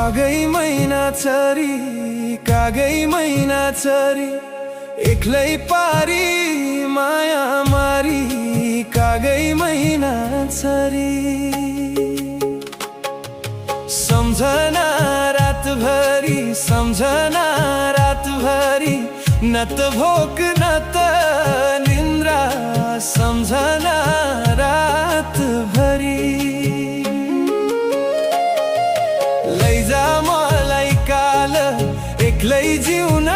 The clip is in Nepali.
कागै मैना छरी कागै मैना छरी एक्लै पारी माया मारी कागै मैना छरी सम्झना रातभरि सम्झना रातभरि न त भोक न त निन्द्रा सम्झना रातभरि लैजा मलाई काल एक्लै जिउन